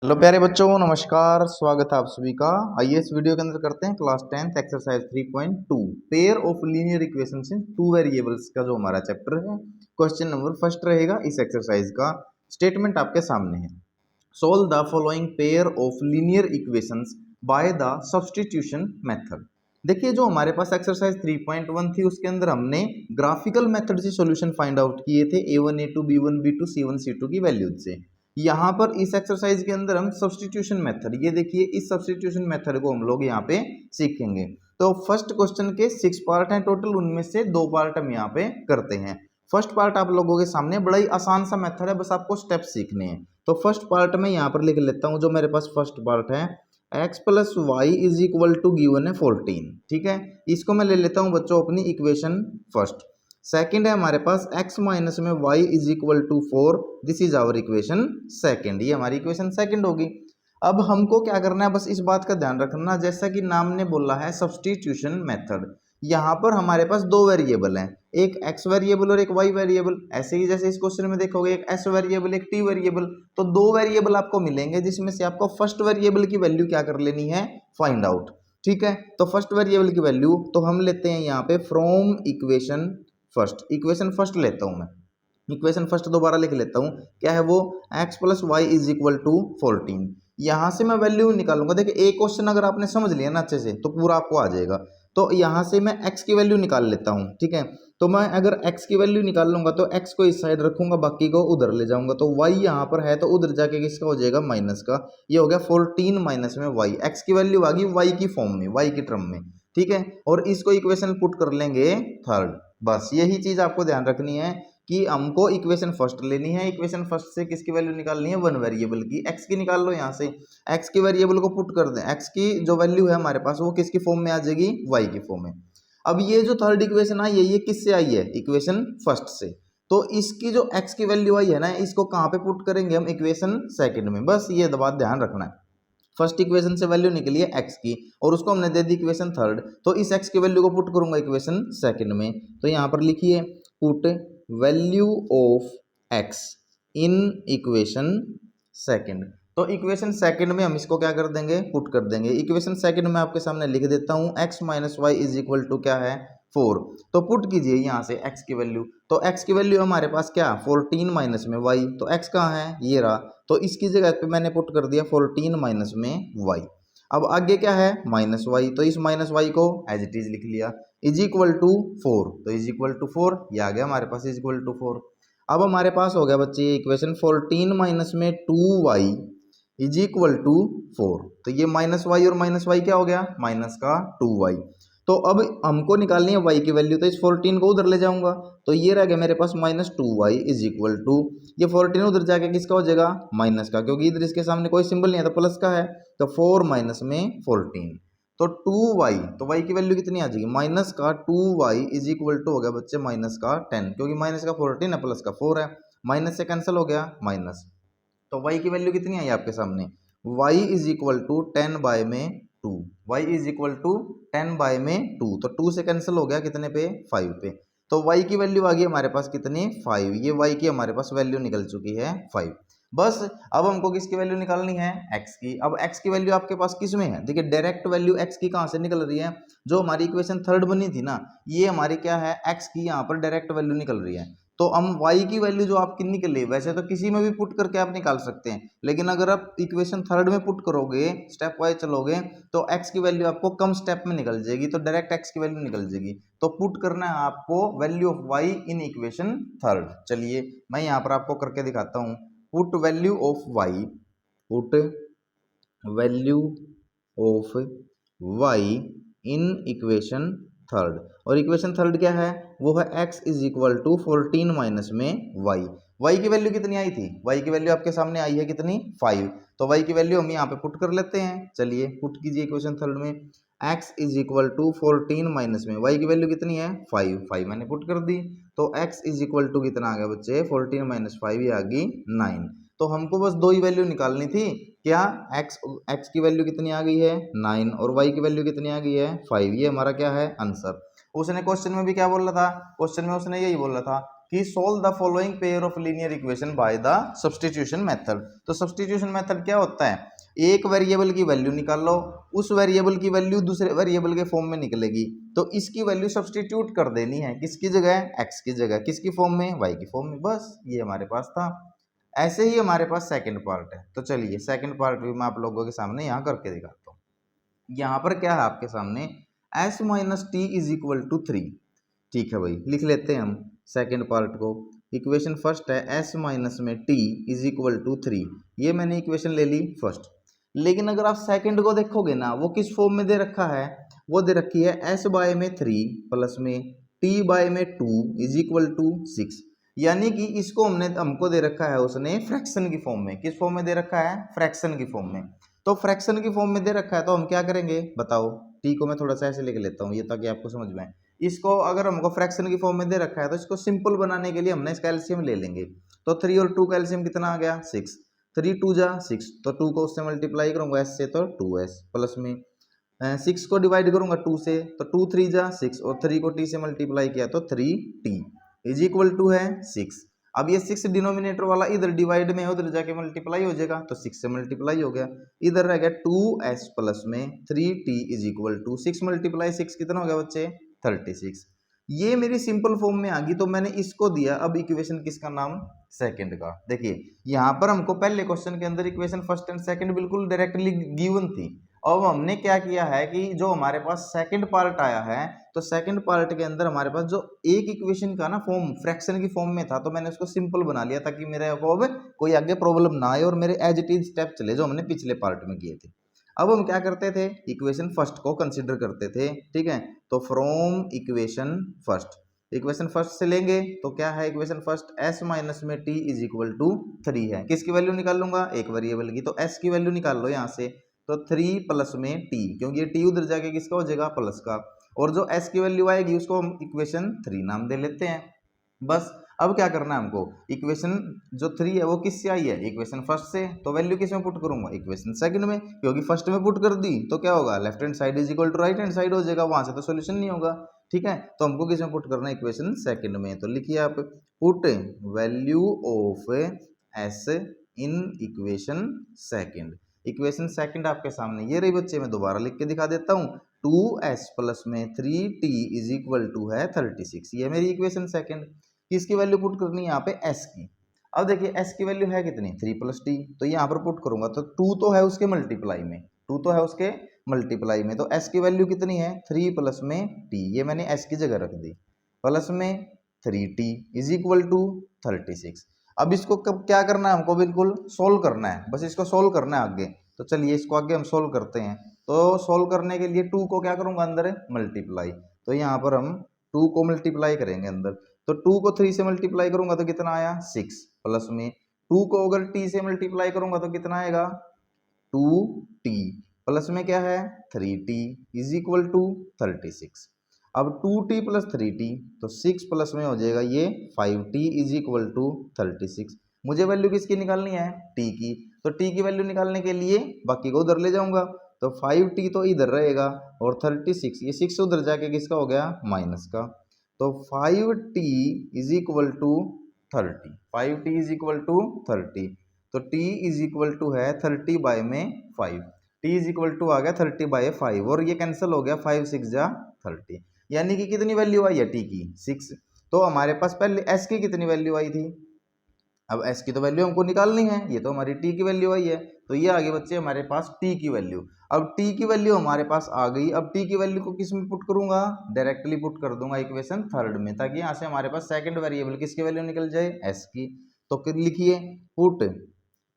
Hello प्यारे बच्चों, नमस्कार। स्वागत है आप सभी का। आइए इस वीडियो के अंदर करते हैं class 10 exercise 3.2 pair of linear equations in two variables का जो हमारा चैप्टर है। क्वेश्चन नंबर फर्स्ट रहेगा इस एक्सरसाइज का। स्टेटमेंट आपके सामने है। Solve the following pair of linear equations by the substitution method. देखिए, जो हमारे पास एक्सरसाइज 3.1 थी उसके अंदर हमने ग्राफिकल मेथड से सॉल्यूशन फाइंड आउट किए थे A1 A2 B1 B2 C1 C2 की वैल्यूज से। यहाँ पर इस एक्सरसाइज के अंदर हम सब्स्टिट्यूशन मेथड, ये देखिए इस सब्स्टिट्यूशन मेथड को हम लोग यहाँ पे सीखेंगे। तो फर्स्ट क्वेश्चन के 6 पार्ट हैं टोटल, उनमें से 2 पार्ट हम यहाँ पे करते हैं। फर्स्ट पार्ट आप लोगों के सामने बड़ा ही आसान सा मेथड है, बस आपको स्टेप सीखने हैं। तो फर्स्ट पार्ट में यहाँ पर लिख लेता हूँ, जो मेरे पास फर्स्ट पार्ट है x plus y is equal to given है 14। ठीक है, इसको मैं ले लेता हूँ बच्चों अपनी इक्वेशन फर्स्ट। सेकंड है हमारे पास x माइनस में y is equal to 4, this is our equation second. ये हमारी इक्वेशन सेकंड होगी। अब हमको क्या करना है, बस इस बात का ध्यान रखना, जैसा कि नाम ने बोला है सब्स्टिट्यूशन मेथड। यहाँ पर हमारे पास 2 वेरिएबल हैं, एक x वेरिएबल और एक y वेरिएबल। ऐसे ही जैसे इस क्वेश्चन में देखोगे एक s वेरिएबल एक t वेरिएबल, तो 2 वेरिएबल आपको मिलेंगे जिसमें से आपको फर्स्ट वेरिएबल की वैल्यू क्या कर लेनी है, फाइंड आउट। ठीक है, तो फर्स्ट वेरिएबल की वैल्यू तो हम लेते हैं यहाँ पे from equation first. Equation first लेता हूं मैं, इक्वेशन फर्स्ट दोबारा लिख लेता हूं। क्या है वो, x plus y is equal to 14। यहां से मैं वैल्यू निकालूंगा। देखिए एक क्वेश्चन अगर आपने समझ लिया ना अच्छे से तो पूरा आपको आ जाएगा। तो यहां से मैं x की वैल्यू निकाल लेता हूं। ठीक है, तो मैं अगर x की वैल्यू निकाल लूंगा तो x को इस साइड रखूंगा, बाकी को उधर ले जाऊंगा। तो y यहाँ पर है तो उधर जाके किसका हो जाएगा, माइनस का। ये हो गया 14 माइनस में y। x की वैल्यू आ गई y की फॉर्म में, y की टर्म में। ठीक है, और इसको इक्वेशन पुट कर लेंगे थर्ड। बस यही चीज आपको ध्यान रखनी है कि हमको इक्वेशन फर्स्ट लेनी है। इक्वेशन फर्स्ट से किसकी वैल्यू निकालनी है, वन वेरिएबल की। x की निकाल लो यहाँ से, x की वेरिएबल को पुट कर दें। x की जो वैल्यू है हमारे पास वो किसकी फॉर्म में आ जाएगी, y की फॉर्म में। अब ये जो थर्ड इक्वेशन आई है ये किससे आई है, इक्वेशन फर्स्ट से। तो इसकी जो x की वैल्यू आई है ना, इसको कहाँ पे पुट करेंगे हम, इक्वेशन सेकंड में। बस ये बात ध्यान रखना है। फर्स्ट इक्वेशन से वैल्यू निकली है x की और उसको हमने दे दी इक्वेशन थर्ड, तो इस x की वैल्यू को पुट करूंगा इक्वेशन सेकंड में। तो यहाँ पर लिखिए put value of x in equation second. तो इक्वेशन सेकंड में हम इसको क्या कर देंगे, पुट कर देंगे। इक्वेशन सेकंड में आपके सामने लिख देता हूँ x minus y is equal to क्या है, 4। तो पुट कीजिए यहाँ से x की वैल्यू। तो x की वैल्यू हमारे पास क्या, 14 माइनस में y। तो x कहाँ है, ये रहा। तो इसकी जगह पे मैंने पुट कर दिया 14 माइनस में y। अब आगे क्या है, माइनस वाई। तो इस माइनस वाई को एज इट इज लिख लिया, इज इक्वल टू 4। तो इज इक्वल टू 4, ये आ गया हमारे पास इज इक्वल टू 4। अब हमारे पास हो गया बच्चे इक्वेशन 14 माइनस में 2y इज इक्वल टू 4। तो ये माइनस वाई और माइनस वाई क्या हो गया, माइनस का 2y। तो अब हमको निकालनी है y की वैल्यू, तो इस 14 को उधर ले जाऊंगा। तो ये रह गया मेरे पास minus 2y is equal to, ये 14 उधर जाके किसका हो जाएगा, माइनस का, क्योंकि इधर इसके सामने कोई सिंबल नहीं है तो प्लस का है। तो 4 माइनस में 14, तो 2y। तो y की वैल्यू कितनी आ जाएगी, माइनस का 2y इज इक्वल टू हो गया बच्चे माइनस का 10, क्योंकि माइनस का 14 है प्लस का 4 है। माइनस से कैंसिल हो गया माइनस। तो y की वैल्यू कितनी आई आपके सामने, y is equal to 10 by में 2। y is equal to 10 by में 2, तो 2 से कैंसिल हो गया कितने पे, 5 पे। तो y की वैल्यू आ गई हमारे पास कितनी, 5। ये y की हमारे पास वैल्यू निकल चुकी है 5। बस अब हमको किसकी वैल्यू निकालनी है, x की। अब x की वैल्यू आपके पास किस में है, देखिए डायरेक्ट वैल्यू x की कहाँ से निकल रही है, जो हमारी इक्वेशन थर्ड बनी थी ना, ये हमारी क्या है, x की यहाँ पर डायरेक्ट वैल्यू निकल रही है। तो हम y की वैल्यू जो आपकी निकली, वैसे तो किसी में भी पुट करके आप निकाल सकते हैं, लेकिन अगर आप इक्वेशन थर्ड में पुट करोगे, स्टेप वाइज चलोगे, तो x की वैल्यू आपको कम स्टेप में निकल जाएगी, तो डायरेक्ट x की वैल्यू निकल जाएगी। तो पुट करना है आपको value of y in equation third. चलिए मैं यहाँ पर आपको करके दिखाता हूँ। Put value of y, put value of y in equation third. और इक्वेशन थर्ड क्या है, वो है x is equal to 14 minus में y। y की वैल्यू कितनी आई थी, y की वैल्यू आपके सामने आई है कितनी, 5। तो y की वैल्यू हम यहाँ पे पुट कर लेते हैं। चलिए पुट कीजिए इक्वेशन थर्ड में, x is equal to 14 minus में y की वैल्यू कितनी है, 5 मैंने पुट कर दी। तो x इज इक्वल टू कितना आ गया बच्चे, 14 माइनस 5, ये आ गई 9। तो हमको बस 2 ही वैल्यू निकालनी थी, क्या, x की वैल्यू कितनी आ गई है 9 और y की वैल्यू कितनी आ गई है 5। ये हमारा क्या है, आंसर। उसने क्वेश्चन में भी क्या बोला था, क्वेश्चन में उसने यही बोला था कि solve the following pair of linear equation by the substitution method. तो सब्स्टिट्यूशन मेथड क्या होता है, एक वेरिएबल की वैल्यू निकाल लो, उस वेरिएबल की वैल्यू दूसरे वेरिएबल के फॉर्म में निकलेगी, तो इसकी वैल्यू सब्स्टिट्यूट कर देनी है, किसकी जगह, एक्स की जगह, किसकी फॉर्म में, वाई की फॉर्म में। बस ये हमारे पास था। ऐसे ही हमारे पास सेकंड पार्ट है, तो चलिए सेकंड पार्ट भी मैं आप लोगों के सामने यहाँ करके दिखाता हूँ। यहाँ पर क्या है आपके सामने, s minus t is equal to 3। ठीक है भाई, लिख लेते हैं हम सेकंड पार्ट को। इक्वेशन फर्स्ट है s माइनस में t इज इक्वल टू 3, ये मैंने इक्वेशन ले ली फर्स्ट। लेकिन अगर आप सेकंड को देखोगे ना, वो किस फॉर्म में दे रखा है, वो दे रखी है s बाय में 3 प्लस में t बाय में 2 इज इक्वल टू 6। यानी कि इसको हमको दे रखा है उसने फ्रैक्शन की फॉर्म में। किस फॉर्म में दे रखा है, फ्रैक्शन की फॉर्म में। तो फ्रैक्शन की फॉर्म में दे रखा है, तो हम क्या करेंगे बताओ। टी को मैं थोड़ा सा ऐसे लिख लेता हूँ ये, ताकि आपको समझ में आए। इसको अगर हमको फ्रैक्शन की फॉर्म में दे रखा है, तो इसको सिंपल बनाने के लिए हमने इसका एलसीएम ले लेंगे। तो 3 और 2 का एलसीएम कितना आ गया, 6। 3 2 जा 6, तो 2 को उससे मल्टीप्लाई करूंगा एस से, तो 2s प्लस में 6 को डिवाइड करूंगा 2 से, तो 2 3 जा 6, और 3 को t से मल्टीप्लाई किया तो 3t इज इक्वल टू है 6। अब ये 6 डिनोमिनेटर वाला इधर डिवाइड में है, उधर जाके मल्टीप्लाई हो जाएगा, तो 6 से मल्टीप्लाई हो गया। इधर रह गया 2s प्लस में 3t is equal to 6 multiply 6 कितना हो गया बच्चे, 36। ये मेरी सिंपल फॉर्म में आ गई, तो मैंने इसको दिया अब इक्वेशन किसका नाम, सेकंड का। देखिए यहाँ पर हमको पहले क्वेश्चन के अंदर इक्वेशन फर्स्ट एंड सेकंड बिल्कुल डायरेक्टली गिवन थी। अब हमने क्या किया है कि जो हमारे पास सेकंड पार्ट आया है, तो सेकंड पार्ट के अंदर हमारे पास जो एक इक्वेशन का ना फॉर्म फ्रैक्शन की फॉर्म में था, तो मैंने उसको सिंपल बना लिया, ताकि मेरे को अब कोई आगे प्रॉब्लम ना आए और मेरे एज इट इज स्टेप चले जो हमने पिछले पार्ट में किए थे। अब हम क्या करते थे, इक्वेशन फर्स्ट को कंसिडर करते थे। ठीक है, तो from equation first, equation first से लेंगे तो क्या है इक्वेशन फर्स्ट, s माइनस में t इज इक्वल टू 3 है। किसकी वैल्यू निकाल लूंगा, एक वेरिएबल की, तो s की वैल्यू निकाल लो यहाँ से, तो 3 प्लस में t, क्योंकि ये t उधर जाके किसका हो जाएगा, प्लस का, और जो s की वैल्यू आएगी उसको हम इक्वेशन 3 नाम दे लेते हैं। बस अब क्या करना है हमको, इक्वेशन जो 3 है वो किससे आई है, इक्वेशन फर्स्ट से, तो वैल्यू किस में पुट करूंगा, इक्वेशन सेकंड में, क्योंकि फर्स्ट में पुट कर दी तो क्या होगा, left hand side is equal to right hand side हो जाएगा, वहां से तो सोल्यूशन नहीं होगा। ठीक है, तो हमको किस में पुट करना है, इक्वेशन सेकंड में। तो लिखिए आप, put value of S in equation second. Equation second आपके सामने ये रही बच्चे, मैं दोबारा लिख के दिखा देता हूँ, 2s प्लस में 3t इज इक्वल टू है 36, ये मेरी इक्वेशन सेकंड। किसकी वैल्यू पुट करनी है यहाँ पे, s की। अब देखिए s की वैल्यू है कितनी, 3 प्लस t, तो यहाँ पर पुट करूंगा तो 2 तो है उसके मल्टीप्लाई में, 2 तो है उसके मल्टीप्लाई में, तो s की वैल्यू कितनी है, 3 प्लस में t, ये मैंने s की जगह रख दी, प्लस में 3t इज इक्वल टू 36। अब इसको कब क्या करना है हमको, बिल्कुल सोल्व करना है, बस इसको सोल्व करना है आगे। तो चलिए इसको आगे हम सोल्व करते हैं। तो सोल्व करने के लिए 2 को क्या करूंगा अंदर मल्टीप्लाई, तो यहाँ पर हम 2 को मल्टीप्लाई करेंगे अंदर, तो 2 को 3 से मल्टीप्लाई करूंगा तो कितना आया 6, प्लस में 2 को अगर t से मल्टीप्लाई करूंगा तो कितना आएगा 2t, प्लस में क्या है 3t इज इक्वल टू 36। अब 2t प्लस 3t, तो 6 प्लस में हो जाएगा ये 5t इज इक्वल टू 36। मुझे वैल्यू किसकी निकालनी है, t की, तो t की वैल्यू निकालने के लिए बाकी को उधर ले जाऊंगा, तो 5t तो इधर रहेगा, और 36 ये 6 उधर जाके किसका हो गया, माइनस का, तो 5t is equal to 30, 5t is equal to 30, तो t इज इक्वल टू है 30 बाय में 5, t इज इक्वल टू आ गया 30 बाय 5, और ये कैंसिल हो गया, 5 6 जा 30, यानी कि कितनी वैल्यू आई है t की, 6। तो हमारे पास पहले s की कितनी वैल्यू आई थी, अब s की तो वैल्यू हमको निकालनी है, ये तो हमारी t की वैल्यू आई है, तो ये आगे बच्चे हमारे पास t की वैल्यू। अब t की वैल्यू हमारे पास आ गई, अब t की वैल्यू को किस में पुट करूंगा, डायरेक्टली पुट कर दूंगा इक्वेशन थर्ड में, ताकि यहाँ से हमारे पास सेकंड वेरिएबल किसकी वैल्यू निकल जाए, s की। तो लिखिए put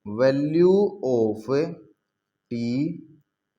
value of t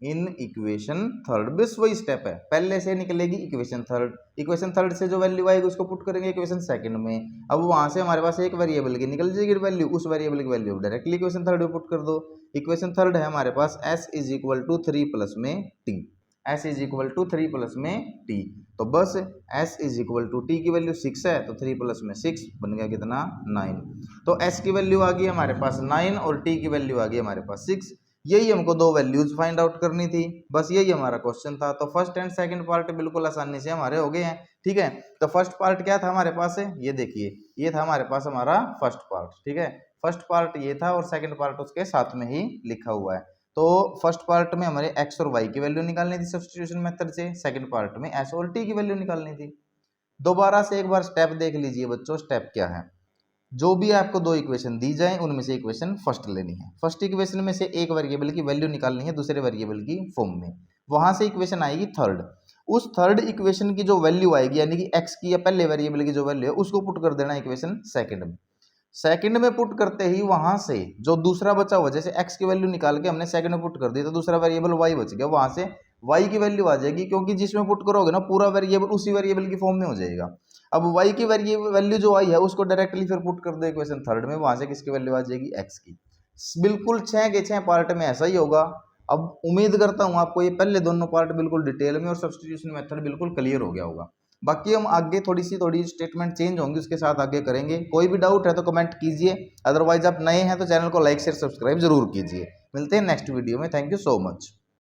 in equation third, बस वही स्टेप है, पहले से निकलेगी इक्वेशन थर्ड, इक्वेशन थर्ड से जो वैल्यू आएगी उसको पुट करेंगे इक्वेशन सेकंड में। अब वहां से हमारे पास एक वेरिएबल की निकल जाएगी वैल्यू, उस वेरिएबल की वैल्यू डायरेक्टली इक्वेशन थर्ड में पुट कर दो। इक्वेशन थर्ड है हमारे पास s is equal to 3 plus में t, s is equal to 3 plus में t, तो बस s is equal to t की वैल्यू 6 है, तो 3 प्लस में 6 बन गया कितना 9, तो s की वैल्यू आ गई हमारे पास 9 और t की वैल्यू आ गई हमारे पास 6। यही हमको दो वैल्यूज फाइंड आउट करनी थी, बस यही हमारा क्वेश्चन था। तो फर्स्ट एंड सेकंड पार्ट बिल्कुल आसानी से हमारे हो गए हैं। ठीक है, तो फर्स्ट पार्ट क्या था हमारे पास है, ये देखिए, ये था हमारे पास हमारा फर्स्ट पार्ट। ठीक है, फर्स्ट पार्ट ये था और सेकंड पार्ट उसके साथ में ही लिखा हुआ है। तो फर्स्ट पार्ट में हमारे एक्स और वाई की वैल्यू निकालनी थी सब्स्टिट्यूशन मेथड से, सेकंड पार्ट में एस और टी की वैल्यू निकालनी थी। दोबारा से एक बार स्टेप देख लीजिए बच्चों, स्टेप क्या है। जो भी आपको दो इक्वेशन दी जाए उनमें से इक्वेशन फर्स्ट लेनी है, फर्स्ट इक्वेशन में से एक वेरिएबल की वैल्यू निकालनी है दूसरे वेरिएबल की फॉर्म में, वहां से इक्वेशन आएगी थर्ड। उस थर्ड इक्वेशन की जो वैल्यू आएगी यानी कि एक्स की या पहले वेरिएबल की जो वैल्यू है उसको पुट कर देना इक्वेशन सेकंड में। सेकंड में पुट करते ही वहां से जो दूसरा बचा हुआ, जैसे एक्स की वैल्यू निकाल के हमने सेकंड में पुट कर दी तो दूसरा वेरिएबल वाई बच गया, वहां से वाई की वैल्यू आ जाएगी, क्योंकि जिसमें पुट करोगे ना पूरा वेरिएबल उसी वेरिएबल की फॉर्म में हो जाएगा। अब वाई की वैल्यू जो आई है उसको डायरेक्टली फिर पुट कर दो इक्वेशन थर्ड में, वहां से किसकी वैल्यू आ जाएगी, एक्स की। बिल्कुल 6 के 6 पार्ट में ऐसा ही होगा। अब उम्मीद करता हूं आपको ये पहले दोनों पार्ट बिल्कुल डिटेल में और सब्स्टिट्यूशन मेथड बिल्कुल क्लियर हो गया होगा। बाकी हम आगे थोड़ी स्टेटमेंट चेंज होंगी उसके साथ आगे करेंगे। कोई भी डाउट है तो कमेंट कीजिए, अदरवाइज आप नए हैं तो चैनल को लाइक शेयर सब्सक्राइब जरूर कीजिए। मिलते हैं नेक्स्ट वीडियो में, थैंक यू सो मच।